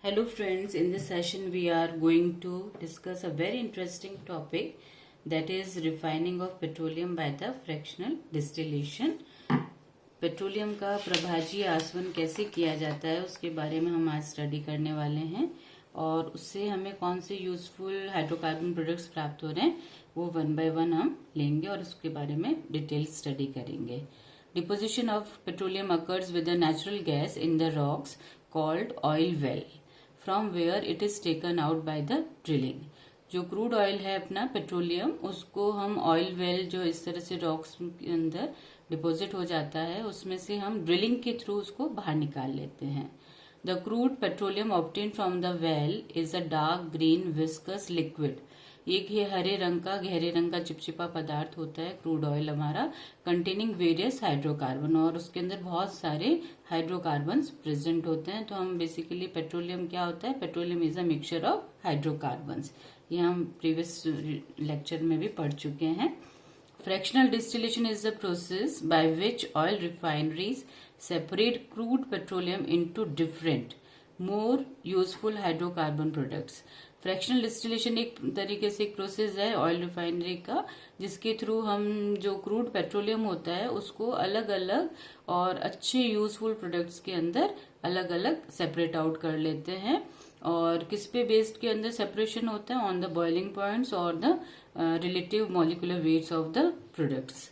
Hello friends, in this session we are going to discuss a very interesting topic, that is refining of petroleum by the fractional distillation. Petroleum का प्रभाजी आसवन कैसे किया जाता है उसके बारे में हम आज स्टडी करने वाले हैं और उससे हमें कौन से यूजफुल हाइड्रोकार्बन प्रोडक्ट्स प्राप्त हो रहे हैं वो वन बाय वन हम लेंगे और उसके बारे में डिटेल स्टडी करेंगे. Deposition of petroleum occurs with a natural gas in the rocks called oil well from where it is taken out by the drilling. जो क्रूड ऑयल है अपना पेट्रोलियम, उसको हम ऑयल वेल जो इस तरह से रॉक्स के अंदर डिपॉजिट हो जाता है उसमें से हम ड्रिलिंग के थ्रू उसको बाहर निकाल लेते हैं. The crude petroleum obtain from the well is a dark green viscous liquid. एक ये हरे रंग का गहरे रंग का चिपचिपा पदार्थ होता है क्रूड ऑयल हमारा, कंटेनिंग वेरियस हाइड्रोकार्बन, और उसके अंदर बहुत सारे हाइड्रोकार्बन प्रेजेंट होते हैं. तो हम बेसिकली पेट्रोलियम क्या होता है, petroleum is a mixture of hydrocarbon. ये हम प्रीवियस लेक्चर में भी पढ़ चुके हैं. Fractional distillation is the process by which oil refineries separate crude petroleum into different, more useful hydrocarbon products. Fractional distillation एक तरीके से एक प्रोसेस है ऑयल रिफाइनरी का, जिसके थ्रू हम जो क्रूड पेट्रोलियम होता है उसको अलग अलग और अच्छे यूजफुल प्रोडक्ट्स के अंदर अलग अलग सेपरेट आउट कर लेते हैं. और किस पे बेस्ड के अंदर सेपरेशन होता है, ऑन द बॉइलिंग पॉइंट्स और the relative molecular weights of the products.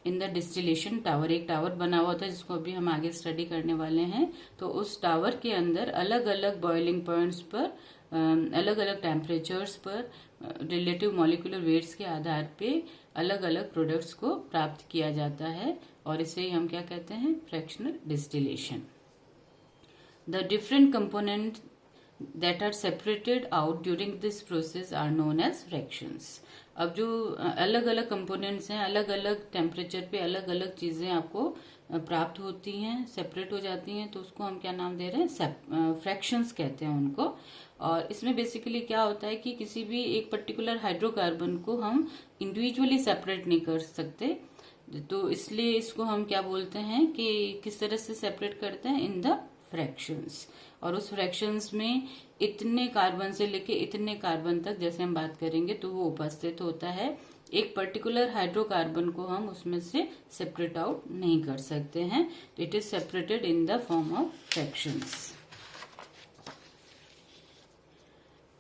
In the distillation tower, एक टावर बना हुआ था जिसको अभी हम आगे स्टडी करने वाले हैं. तो उस टावर के अंदर अलग अलग बॉइलिंग पॉइंट्स पर अलग अलग टेम्परेचर्स पर रिलेटिव मॉलिकुलर वेट्स के आधार पे अलग अलग प्रोडक्ट्स को प्राप्त किया जाता है और इसे हम क्या कहते हैं, fractional distillation. The different component that are separated out during this process are known as fractions. अब जो अलग अलग कंपोनेंट्स हैं, अलग अलग टेम्परेचर पे अलग अलग चीजें आपको प्राप्त होती हैं, सेपरेट हो जाती हैं, तो उसको हम क्या नाम दे रहे हैं, फ्रैक्शंस कहते हैं उनको. और इसमें बेसिकली क्या होता है कि किसी भी एक पर्टिकुलर हाइड्रोकार्बन को हम इंडिविजुअली सेपरेट नहीं कर सकते, तो इसलिए इसको हम क्या बोलते हैं कि किस तरह से सेपरेट करते हैं, इन द फ्रैक्शंस. और उस फ्रैक्शंस में इतने कार्बन से लेके इतने कार्बन तक जैसे हम बात करेंगे तो वो उपस्थित होता है. एक पर्टिकुलर हाइड्रोकार्बन को हम उसमें से सेपरेट आउट नहीं कर सकते हैं, तो it is separated in the form of fractions.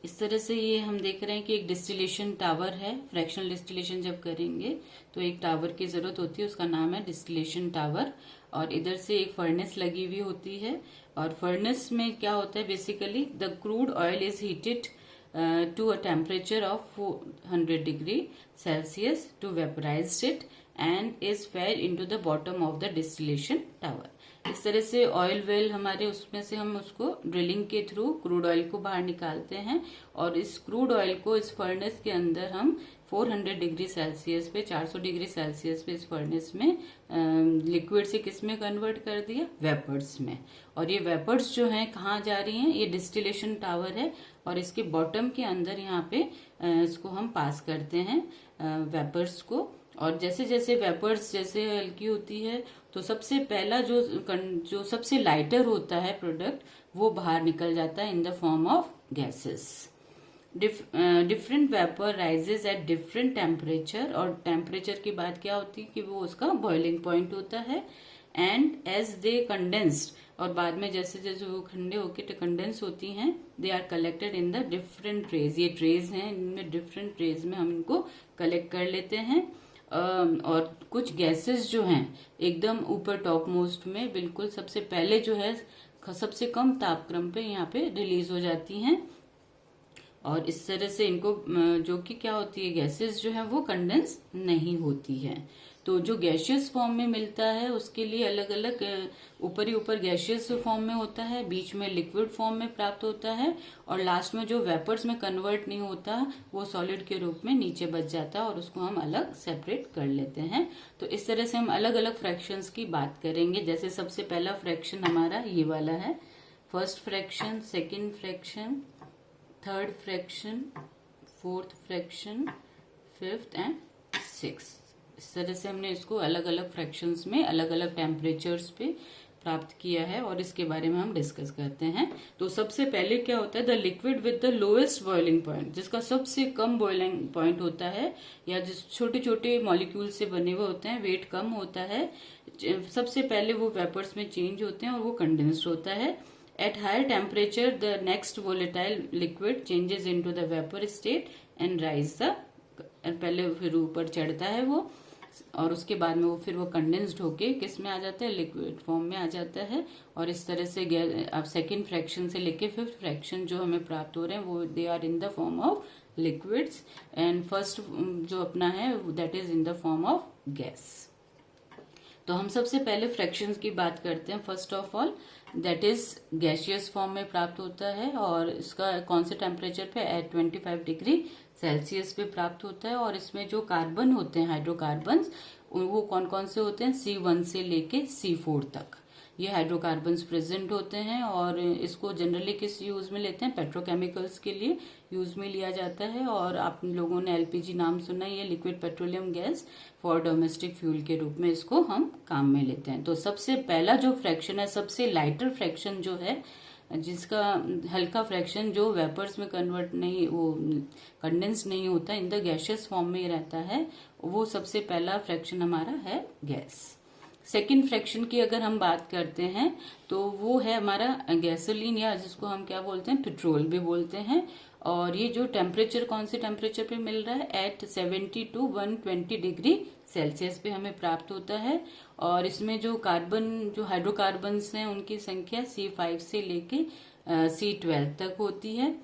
इस तरह से ये हम देख रहे हैं कि एक डिस्टिलेशन टावर है. फ्रैक्शनल डिस्टिलेशन जब करेंगे तो एक टावर की जरूरत होती है, उसका नाम है डिस्टिलेशन टावर. और इधर से एक फर्नेस लगी हुई होती है और फर्नेस में क्या होता है, basically the crude oil is heated to a temperature of 400 degree Celsius to vaporise it and is fed into the bottom of the distillation tower. इस तरह से ऑयल वेल हमारे, उसमें से हम उसको ड्रिलिंग के थ्रू क्रूड ऑयल को बाहर निकालते हैं और इस क्रूड ऑयल को इस फर्नेस के अंदर हम 400 डिग्री सेल्सियस पे, 400 डिग्री सेल्सियस पे इस फर्नेस में लिक्विड से किस में कन्वर्ट कर दिया, वेपर्स में. और ये वेपर्स जो हैं कहाँ जा रही हैं, ये डिस्टिलेशन टावर है और इसके बॉटम के अंदर यहाँ पे इसको हम पास करते हैं वेपर्स को. और जैसे जैसे वेपर्स जैसे हल्की होती है तो सबसे पहला जो सबसे लाइटर होता है प्रोडक्ट वो बाहर निकल जाता है इन the form of gases. Different vapour rises at different temperature, और टेम्परेचर की बात क्या होती है कि वो उसका बॉइलिंग पॉइंट होता है. एंड एज दे कंडेंस्ड, और बाद में जैसे जैसे वो ठंडे होके कंडेंस होती हैं, they are collected in the different trays. ये ट्रेज हैं, इनमें डिफरेंट ट्रेज में हम इनको कलेक्ट कर लेते हैं. और कुछ गैसेस जो हैं एकदम ऊपर टॉप मोस्ट में बिल्कुल सबसे पहले जो है सबसे कम तापक्रम पे यहाँ पे रिलीज हो जाती हैं. और इस तरह से इनको जो कि क्या होती है, गैसेस जो है वो कंडेंस नहीं होती है. तो जो गैशियस फॉर्म में मिलता है उसके लिए अलग अलग ऊपर ही ऊपर गैशियस फॉर्म में होता है, बीच में लिक्विड फॉर्म में प्राप्त होता है और लास्ट में जो वेपर्स में कन्वर्ट नहीं होता वो सॉलिड के रूप में नीचे बच जाता है और उसको हम अलग सेपरेट कर लेते हैं. तो इस तरह से हम अलग अलग फ्रैक्शंस की बात करेंगे. जैसे सबसे पहला फ्रैक्शन हमारा ये वाला है, first fraction, second fraction, third fraction, fourth fraction, fifth and sixth. इस तरह से हमने इसको अलग अलग फ्रैक्शंस में अलग अलग टेम्परेचर्स पे प्राप्त किया है और इसके बारे में हम डिस्कस करते हैं। तो सबसे पहले क्या होता है, the liquid with the lowest boiling point, जिसका सबसे कम बॉइलिंग पॉइंट होता है या जिस छोटे छोटे मॉलिक्यूल से बने हुए होते हैं, वेट कम होता है, सबसे पहले वो वेपर्स में चेंज होते हैं और वो कंडेंस्ड होता है। At higher temperature the next volatile liquid changes into the vapour state and rise the, पहले फिर ऊपर चढ़ता है वो और उसके बाद में वो फिर वो कंडेंस्ड होके किस में आ जाता है, लिक्विड फॉर्म में आ जाता है। और इस तरह से अब सेकेंड फ्रैक्शन से लेके फिफ्थ फ्रैक्शन जो हमें प्राप्त हो रहे हैं वो they are in the form of liquids and first जो अपना है that is in the form of gas. तो हम सबसे पहले फ्रैक्शंस की बात करते हैं। First of all that is gaseous form में प्राप्त होता है और इसका कौन से टेम्परेचर पे, एट 25 डिग्री सेल्सियस पे प्राप्त होता है। और इसमें जो कार्बन होते हैं, हाइड्रोकार्बन्स, वो कौन कौन से होते हैं, C1 से लेके C4 तक ये हाइड्रोकार्बन्स प्रेजेंट होते हैं। और इसको जनरली किस यूज में लेते हैं, पेट्रोकेमिकल्स के लिए यूज में लिया जाता है। और आप लोगों ने LPG नाम सुना, ये liquid petroleum gas for domestic fuel के रूप में इसको हम काम में लेते हैं। तो सबसे पहला जो फ्रैक्शन है, सबसे लाइटर फ्रैक्शन जो है, जिसका हल्का फ्रैक्शन जो वेपर्स में कन्वर्ट नहीं, वो कंडेंस नहीं होता, इन द गैसियस फॉर्म में रहता है, वो सबसे पहला फ्रैक्शन हमारा है गैस। सेकेंड फ्रैक्शन की अगर हम बात करते हैं तो वो है हमारा गैसोलीन, या जिसको हम क्या बोलते हैं, पेट्रोल भी बोलते हैं। और ये जो टेम्परेचर कौन से टेम्परेचर पे मिल रहा है, एट 70 to 120 डिग्री सेल्सियस पे हमें प्राप्त होता है। और इसमें जो कार्बन, जो हाइड्रोकार्बन्स हैं उनकी संख्या C5 से लेके C12 तक होती है।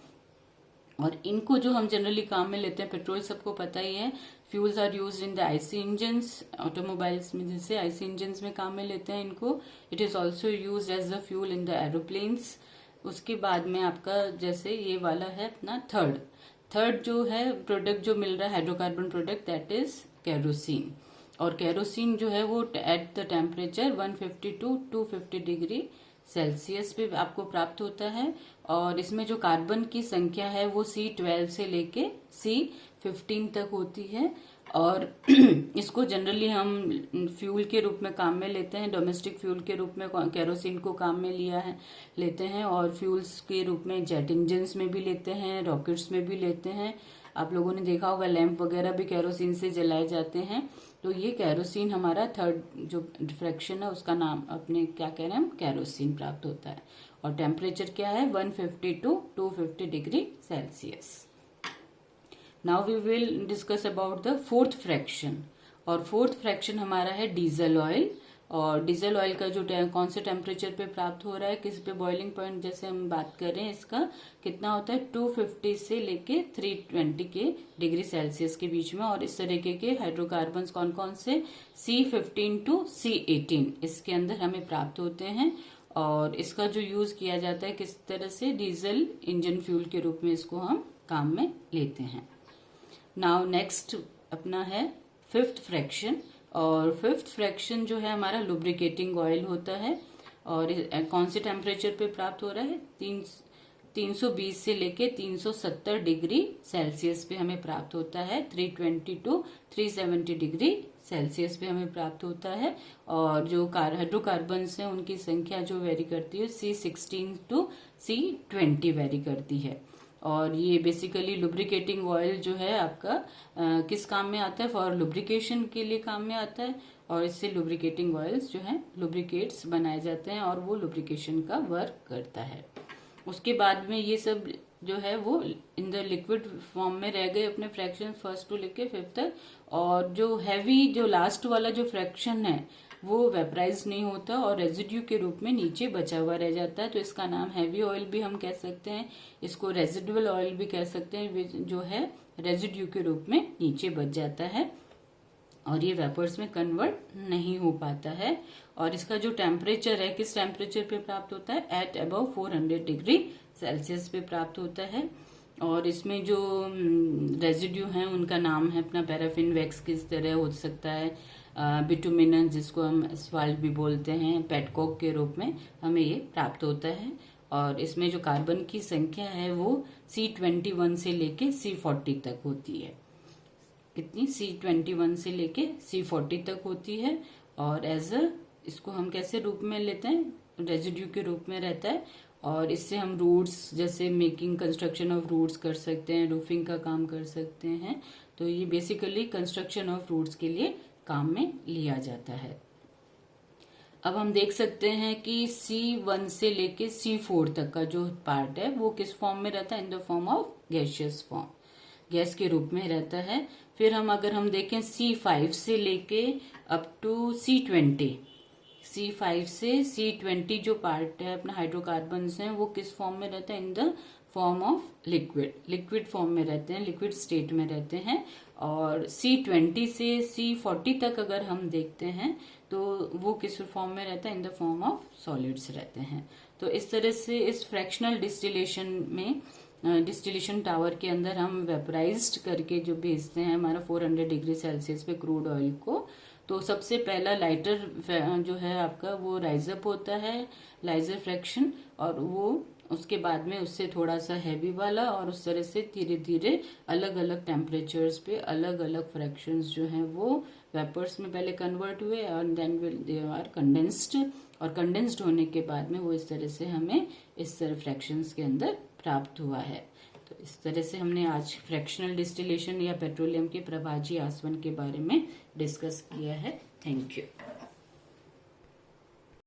और इनको जो हम जनरली काम में लेते हैं, पेट्रोल सबको पता ही है, fuels are used in the IC engines, automobiles में जैसे आईसी इंजन्स में काम में लेते हैं इनको। It is also used as a fuel in the aeroplanes. उसके बाद में आपका जैसे ये वाला है अपना थर्ड जो है प्रोडक्ट जो मिल रहा है, hydrocarbon product, that is kerosene. और केरोसिन जो है वो at the temperature 150 to 250 degree Celsius पे आपको प्राप्त होता है। और इसमें जो कार्बन की संख्या है वो C12 से लेके C15 तक होती है। और इसको जनरली हम फ्यूल के रूप में काम में लेते हैं, डोमेस्टिक फ्यूल के रूप में केरोसिन को काम में लेते हैं। और फ्यूल्स के रूप में जेट इंजन्स में भी लेते हैं, रॉकेट्स में भी लेते हैं। आप लोगों ने देखा होगा लैंप वगैरह भी केरोसिन से जलाए जाते हैं। तो ये केरोसिन हमारा थर्ड जो फ्रैक्शन है उसका नाम अपने क्या कह रहे हैं हम, केरोसिन प्राप्त होता है। और टेम्परेचर क्या है, 150 to 250 degree Celsius. Now we will discuss about the fourth fraction. और फोर्थ फ्रैक्शन हमारा है डीजल ऑयल। और डीजल ऑयल का जो कौन से टेम्परेचर पे प्राप्त हो रहा है, किस पे बॉइलिंग पॉइंट जैसे हम बात कर रहे हैं, इसका कितना होता है, 250 से लेके 320 के डिग्री सेल्सियस के बीच में। और इस तरीके के हाइड्रोकार्बन्स कौन कौन से, C15 to C18 इसके अंदर हमें प्राप्त होते हैं। और इसका जो यूज किया जाता है किस तरह से, डीजल इंजन फ्यूल के रूप में इसको हम काम में लेते हैं। नाउ नेक्स्ट अपना है फिफ्थ फ्रैक्शन। और फिफ्थ फ्रैक्शन जो है हमारा लुब्रिकेटिंग ऑयल होता है। और कौन से टेम्परेचर पे प्राप्त हो रहा है, 320 से लेके 370 डिग्री सेल्सियस पे हमें प्राप्त होता है। 320 to 370 डिग्री सेल्सियस पे हमें प्राप्त होता है। और जो हाइड्रोकार्बन्स हैं उनकी संख्या जो वेरी करती है, C16 to C20 वेरी करती है। और ये बेसिकली लुब्रिकेटिंग ऑयल जो है आपका किस काम में आता है, फॉर लुब्रिकेशन के लिए काम में आता है। और इससे लुब्रिकेटिंग ऑयल्स जो है लुब्रिकेट्स बनाए जाते हैं और वो लुब्रिकेशन का वर्क करता है। उसके बाद में ये सब जो है वो इन द लिक्विड फॉर्म में रह गए अपने फ्रैक्शन फर्स्ट टू लेके फिफ्थ तक। और जो हैवी जो लास्ट वाला जो फ्रैक्शन है वो वेपराइज नहीं होता और रेजिड्यू के रूप में नीचे बचा हुआ रह जाता है। तो इसका नाम हैवी ऑयल भी हम कह सकते हैं, इसको रेजिडुअल ऑयल भी कह सकते हैं, जो है रेजिड्यू के रूप में नीचे बच जाता है और ये वेपर्स में कन्वर्ट नहीं हो पाता है। और इसका जो टेम्परेचर है किस टेम्परेचर पे प्राप्त होता है, एट अबव 400 डिग्री सेल्सियस पे प्राप्त होता है। और इसमें जो रेजिड्यू हैं उनका नाम है अपना पैराफिन वैक्स किस तरह हो सकता है, बिटुमिनस जिसको हम एस्फाल्ट भी बोलते हैं, पेटकोक के रूप में हमें ये प्राप्त होता है। और इसमें जो कार्बन की संख्या है वो C21 से लेके C40 तक होती है। कितनी, C21 से लेके C40 तक होती है। और एज अ इसको हम कैसे रूप में लेते हैं, रेजिड्यू के रूप में रहता है, और इससे हम रूट्स जैसे मेकिंग कंस्ट्रक्शन ऑफ रूट्स कर सकते हैं, रूफिंग का काम कर सकते हैं। तो ये बेसिकली कंस्ट्रक्शन ऑफ रूट्स के लिए काम में लिया जाता है। अब हम देख सकते हैं कि C1 से लेके C4 तक का जो पार्ट है वो किस फॉर्म में रहता है, इन the form of gaseous form, gas के रूप में रहता है। फिर अगर हम देखें C5 से लेके अप टू C20, C5 से C20 जो पार्ट है अपना हाइड्रोकार्बन्स हैं वो किस फॉर्म में रहता है, इन the form of liquid, liquid form में रहते हैं, लिक्विड स्टेट में रहते हैं। और C20 से C40 तक अगर हम देखते हैं तो वो किस फॉर्म में रहता है, इन द फॉर्म ऑफ सॉलिड्स रहते हैं। तो इस तरह से इस फ्रैक्शनल डिस्टिलेशन में, डिस्टिलेशन टावर के अंदर हम वेपराइज्ड करके जो भेजते हैं हमारा 400 डिग्री सेल्सियस पे क्रूड ऑयल को, तो सबसे पहला लाइटर जो है आपका वो राइज अप होता है, लाइजर फ्रैक्शन, और वो उसके बाद में उससे थोड़ा सा हैवी वाला, और उस तरह से धीरे धीरे अलग अलग टेम्परेचर्स पे अलग अलग फ्रैक्शंस जो हैं वो वेपर्स में पहले कन्वर्ट हुए और देन दे आर कंडेंस्ड, और कंडेंस्ड होने के बाद में वो इस तरह से हमें इस तरह फ्रैक्शंस के अंदर प्राप्त हुआ है। तो इस तरह से हमने आज फ्रैक्शनल डिस्टिलेशन या पेट्रोलियम के प्रभाजी आसवन के बारे में डिस्कस किया है। Thank you.